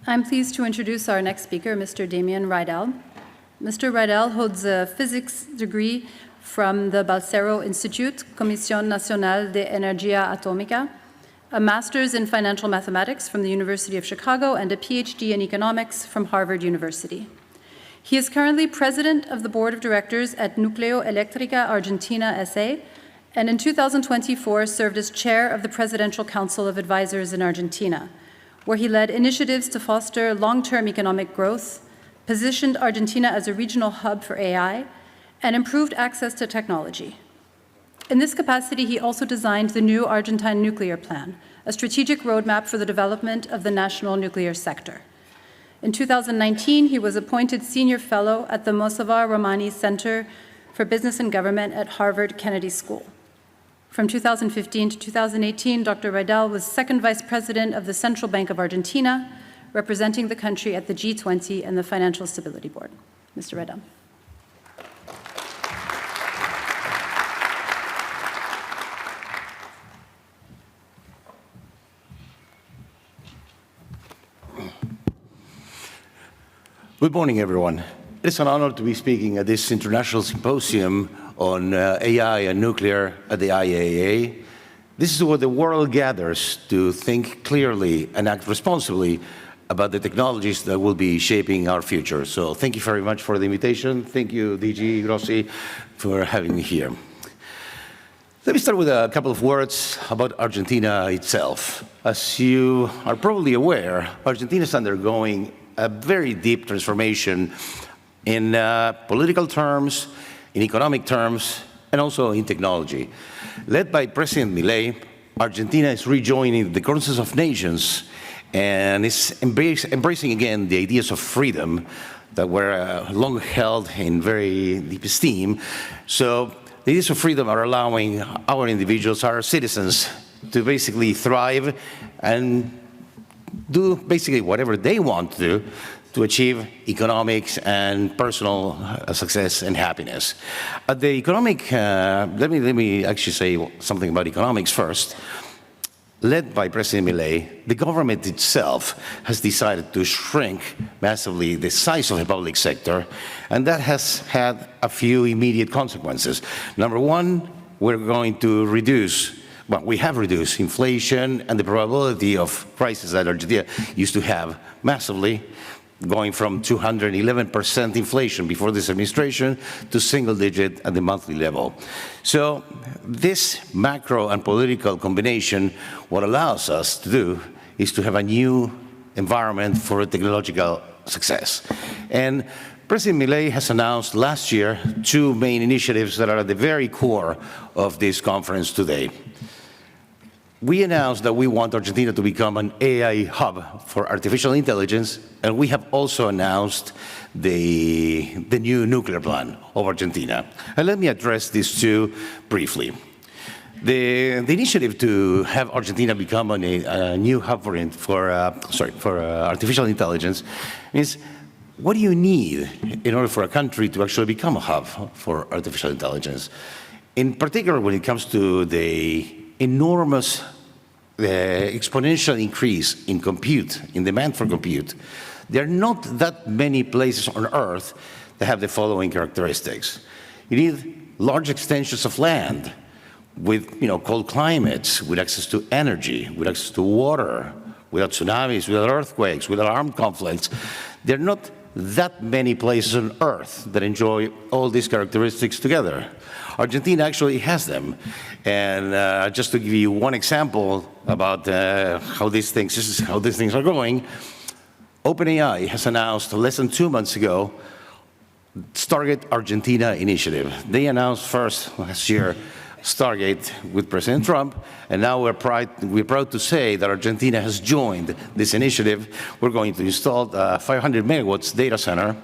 I'm pleased to introduce our next speaker, Mr. Demian Reidel. Mr. Reidel holds a physics degree from the Balseiro Institute, Comisión Nacional de Energía Atómica, a master's in financial mathematics from the University of Chicago, and a PhD in economics from Harvard University. He is currently president of the board of directors at Nucleoeléctrica Argentina S.A., and in 2024 served as chair of the Presidential Council of Advisors in Argentina, where he led initiatives to foster long-term economic growth, positioned Argentina as a regional hub for AI, and improved access to technology. In this capacity, he also designed the new Argentine Nuclear Plan, a strategic roadmap for the development of the national nuclear sector. In 2019, he was appointed senior fellow at the Mosavar Romani Center for Business and Government at Harvard Kennedy School. From 2015 to 2018, Dr. Reidel was second vice president of the Central Bank of Argentina, representing the country at the G20 and the Financial Stability Board. Mr. Reidel. Good morning, everyone. It's an honor to be speaking at this international symposium on AI and nuclear at the IAEA. This is where the world gathers to think clearly and act responsibly about the technologies that will be shaping our future. So thank you very much for the invitation. Thank you, DG Grossi, for having me here. Let me start with a couple of words about Argentina itself. As you are probably aware, Argentina is undergoing a very deep transformation in political terms, in economic terms, and also in technology. Led by President Milei, Argentina is rejoining the Consensus of Nations and is embracing again the ideas of freedom that were long held in very deep esteem. So the ideas of freedom are allowing our individuals, our citizens, to basically thrive and do basically whatever they want to achieve economics and personal success and happiness. At the economic, let me actually say something about economics first. Led by President Milei, the government itself has decided to shrink massively the size of the public sector, and that has had a few immediate consequences. Number one, we're going to reduce we have reduced inflation and the probability of prices that Argentina used to have massively, going from 211% inflation before this administration to single digit at the monthly level. So this macro and political combination, what allows us to do is to have a new environment for technological success. And President Milei has announced last year two main initiatives that are at the very core of this conference today. We announced that we want Argentina to become an AI hub for artificial intelligence, and we have also announced the new nuclear plan of Argentina. And let me address these two briefly. The initiative to have Argentina become a new hub for artificial intelligence means, what do you need in order for a country to actually become a hub for artificial intelligence? In particular, when it comes to the enormous exponential increase in compute, in demand for compute, there are not that many places on Earth that have the following characteristics. You need large extensions of land with cold climates, with access to energy, with access to water, without tsunamis, without earthquakes, without armed conflicts. There are not that many places on Earth that enjoy all these characteristics together. Argentina actually has them. And just to give you one example about how these things are going, OpenAI has announced less than 2 months ago Stargate Argentina initiative. They announced first last year Stargate with President Trump, and now we're proud to say that Argentina has joined this initiative. We're going to install a 500 megawatts data center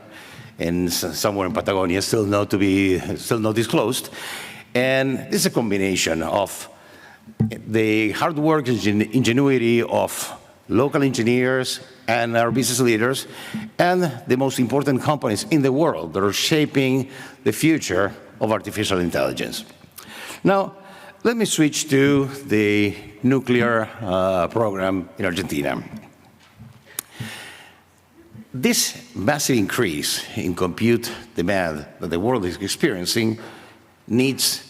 somewhere in Patagonia, still not disclosed. And this is a combination of the hard work and ingenuity of local engineers and our business leaders, and the most important companies in the world that are shaping the future of artificial intelligence. Now, let me switch to the nuclear program in Argentina. this massive increase in compute demand that the world is experiencing needs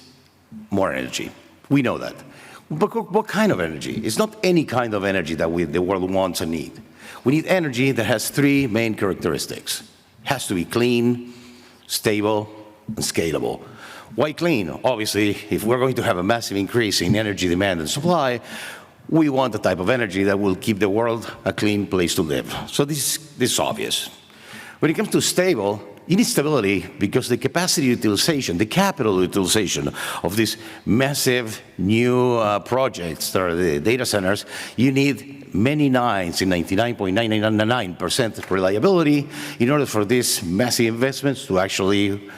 more energy. We know that. But what kind of energy? It's not any kind of energy that the world wants and needs. We need energy that has three main characteristics. It has to be clean, stable, and scalable. Why clean? Obviously, if we're going to have a massive increase in energy demand and supply, we want the type of energy that will keep the world a clean place to live. So this is obvious. When it comes to stable, you need stability because the capacity utilization, the capital utilization of these massive new projects, that are the data centers, you need many nines in 99.999% reliability in order for these massive investments to actually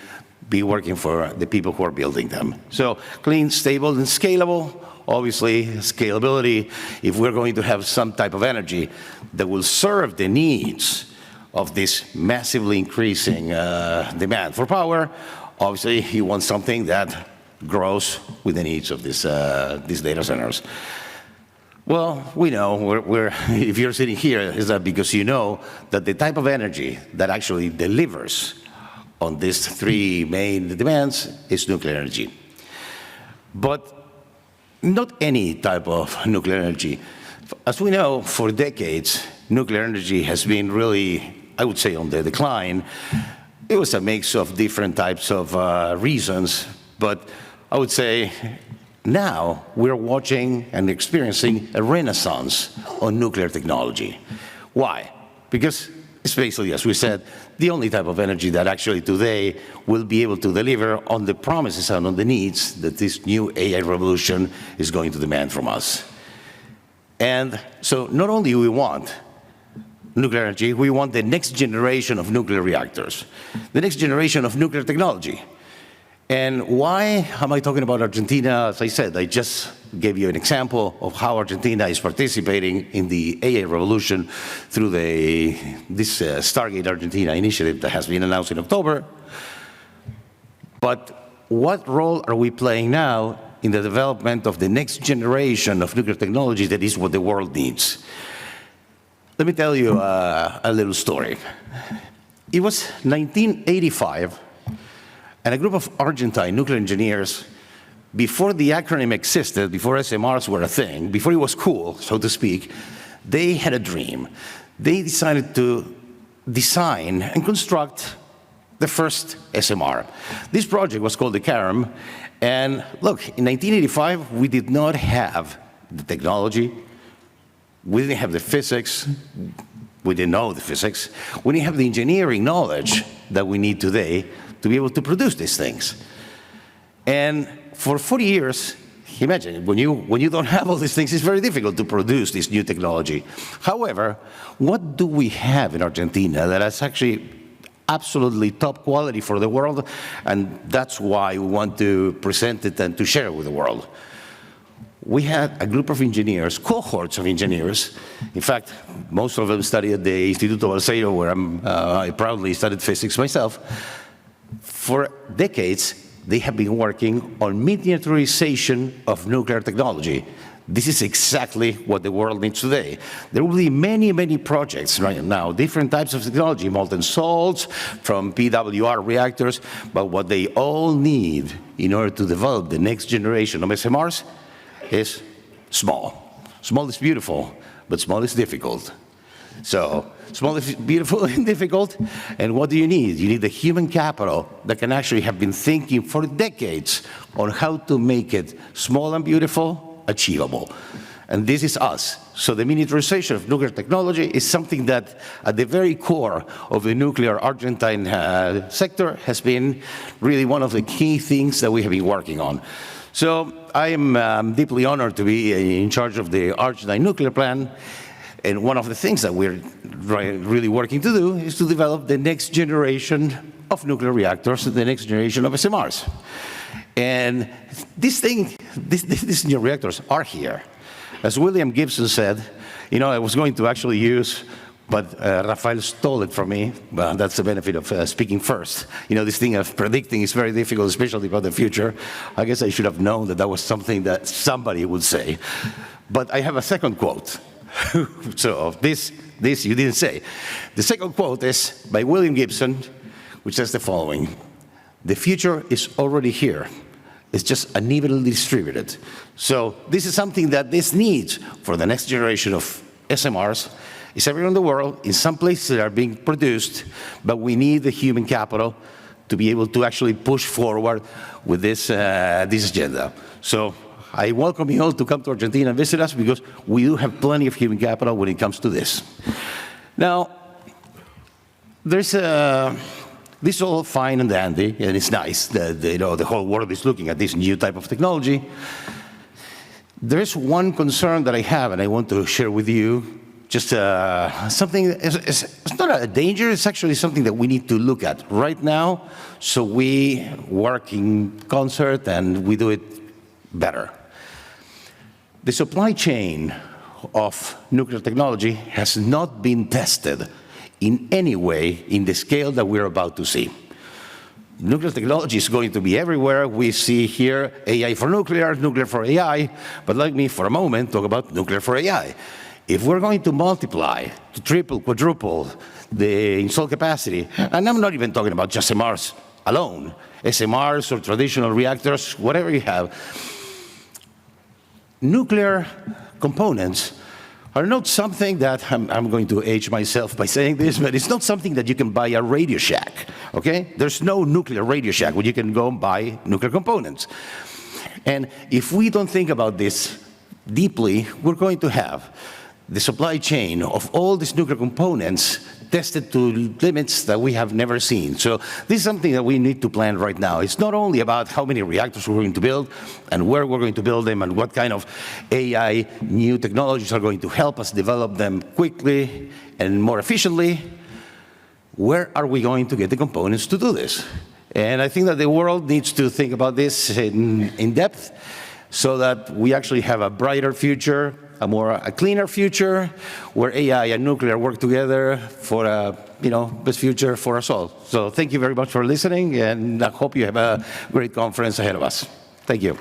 be working for the people who are building them. So clean, stable, and scalable. Obviously, scalability, if we're going to have some type of energy that will serve the needs of this massively increasing demand for power, obviously you want something that grows with the needs of these data centers. Well, we know, if you're sitting here, is that because you know that the type of energy that actually delivers on these three main demands is nuclear energy. But not any type of nuclear energy. As we know, for decades, nuclear energy has been really, I would say, on the decline. It was a mix of different types of reasons, but I would say now we're watching and experiencing a renaissance on nuclear technology. Why? Because it's basically, as we said, the only type of energy that actually today will be able to deliver on the promises and on the needs that this new AI revolution is going to demand from us. And so not only do we want nuclear energy, we want the next generation of nuclear reactors, the next generation of nuclear technology. And why am I talking about Argentina? As I said, I just gave you an example of how Argentina is participating in the AI revolution through this Stargate Argentina initiative that has been announced in October. But what role are we playing now in the development of the next generation of nuclear technology that is what the world needs? Let me tell you a little story. It was 1985, and a group of Argentine nuclear engineers, before the acronym existed, before SMRs were a thing, before it was cool, so to speak, they had a dream. They decided to design and construct the first SMR. This project was called the CARM, and look, in 1985, we did not have the technology, we didn't have the physics, we didn't know the physics, we didn't have the engineering knowledge that we need today to be able to produce these things. And for 40 years, imagine, when you don't have all these things, it's very difficult to produce this new technology. However, what do we have in Argentina that is actually absolutely top quality for the world? And that's why we want to present it and to share it with the world. We had a group of engineers, cohorts of engineers. In fact, most of them studied at the Instituto Balseiro, where I proudly studied physics myself. For decades, they have been working on miniaturization of nuclear technology. This is exactly what the world needs today. There will be many, many projects right now, different types of technology, molten salts, from PWR reactors, but what they all need in order to develop the next generation of SMRs is small. Small is beautiful, but small is difficult. So small is beautiful and difficult, and what do you need? You need the human capital that can actually have been thinking for decades on how to make it small and beautiful, achievable. And this is us. So the miniaturization of nuclear technology is something that at the very core of the nuclear Argentine sector has been really one of the key things that we have been working on. So I am deeply honored to be in charge of the Argentine nuclear plan. And one of the things that we're really working to do is to develop the next generation of nuclear reactors, the next generation of SMRs. And these new reactors are here. As William Gibson said, I was going to actually use, but Rafael stole it from me. Well, that's the benefit of speaking first. This thing of predicting is very difficult, especially about the future. I guess I should have known that that was something that somebody would say. But I have a second quote. So this This you didn't say. The second quote is by William Gibson, which says the following: "The future is already here. It's just unevenly distributed." So this is something that this needs for the next generation of SMRs. It's everywhere in the world. In some places they are being produced, but we need the human capital to be able to actually push forward with this, this agenda. So I welcome you all to come to Argentina and visit us, because we do have plenty of human capital when it comes to this. Now, there's this is all fine and dandy, and it's nice that the whole world is looking at this new type of technology. There is one concern that I have, and I want to share with you. Just something, it's not a danger, it's actually something that we need to look at right now, so we work in concert and we do it better. The supply chain of nuclear technology has not been tested in any way in the scale that we're about to see. Nuclear technology is going to be everywhere. We see here AI for nuclear, nuclear for AI, but let me for a moment talk about nuclear for AI. If we're going to multiply, to triple, quadruple the installed capacity, and I'm not even talking about just SMRs alone, SMRs or traditional reactors, whatever you have, nuclear components are not something that, I'm going to age myself by saying this, but it's not something that you can buy a Radio Shack, okay? There's no nuclear Radio Shack where you can go and buy nuclear components. And if we don't think about this deeply, we're going to have the supply chain of all these nuclear components tested to limits that we have never seen. So this is something that we need to plan right now. It's not only about how many reactors we're going to build and where we're going to build them and what kind of AI new technologies are going to help us develop them quickly and more efficiently. Where are we going to get the components to do this? And I think that the world needs to think about this in depth, so that we actually have a brighter future, a cleaner future, where AI and nuclear work together for a best future for us all. So thank you very much for listening, and I hope you have a great conference ahead of us. Thank you.